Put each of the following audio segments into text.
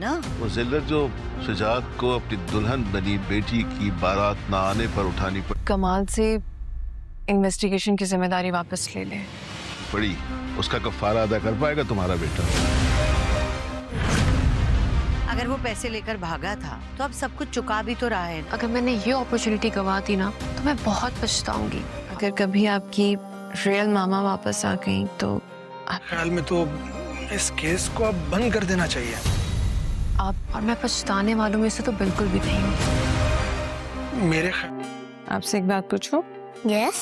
ना। वो जिल्लत जो शुजात को अपनी दुल्हन बनी बेटी की बारात ना आने पर उठानी कमाल से इन्वेस्टिगेशन की जिम्मेदारी वापस ले ले। पड़ी, उसका कफारा अदा कर पाएगा तुम्हारा बेटा? अगर वो पैसे लेकर भागा था तो अब सब कुछ चुका भी तो रहा है। अगर मैंने ये अपॉर्चुनिटी गवा दी ना तो मैं बहुत पछताऊंगी। अगर कभी आपकी रियल मामा वापस आ गई तो ख्याल में तो इस केस को अब बंद कर देना चाहिए। आप और मैं पछताने वालों में से तो बिल्कुल भी नहीं हूँ। मेरे आपसे एक बात पूछूं? यस।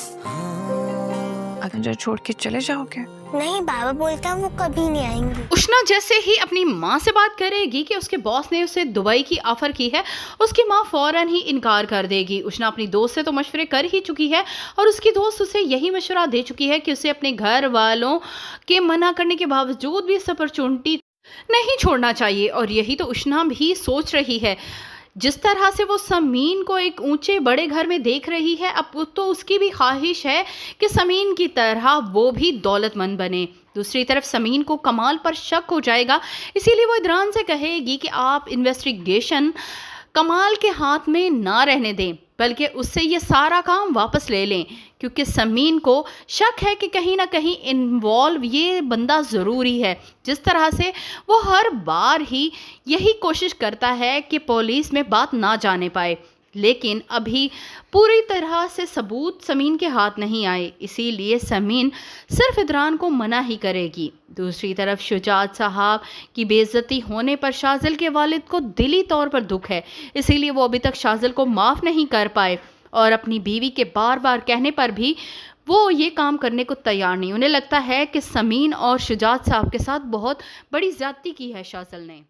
आप मुझे छोड़ के चले जाओगे? नहीं, बाबा बोलता है वो कभी नहीं आएंगे। उष्णा जैसे ही अपनी माँ से बात करेगी कि उसके बॉस ने उसे दुबई की ऑफर की है, उसकी माँ फौरन ही इनकार कर देगी। उष्णा अपनी दोस्त से तो मशवरे कर ही चुकी है और उसकी दोस्त उसे यही मशवरा दे चुकी है कि उसे अपने घर वालों के मना करने के बावजूद भी इस अपॉर्चुनिटी नहीं छोड़ना चाहिए। और यही तो उष्णा भी सोच रही है। जिस तरह से वो समीन को एक ऊंचे बड़े घर में देख रही है, अब तो उसकी भी ख्वाहिश है कि समीन की तरह वो भी दौलतमंद बने। दूसरी तरफ समीन को कमाल पर शक हो जाएगा, इसीलिए वो इदरान से कहेगी कि आप इन्वेस्टिगेशन कमाल के हाथ में ना रहने दें, बल्कि उससे ये सारा काम वापस ले लें, क्योंकि समीन को शक है कि कहीं ना कहीं इन्वॉल्व ये बंदा ज़रूरी है। जिस तरह से वो हर बार ही यही कोशिश करता है कि पुलिस में बात ना जाने पाए, लेकिन अभी पूरी तरह से सबूत समीन के हाथ नहीं आए, इसीलिए समीन सिर्फ इदरान को मना ही करेगी। दूसरी तरफ शुजात साहब की बेइज्जती होने पर शाज़िल के वालिद को दिली तौर पर दुख है, इसीलिए वो अभी तक शाज़िल को माफ़ नहीं कर पाए और अपनी बीवी के बार बार कहने पर भी वो ये काम करने को तैयार नहीं। उन्हें लगता है कि समीन और शुजात साहब के साथ बहुत बड़ी ज़्यादती की है शाज़िल ने।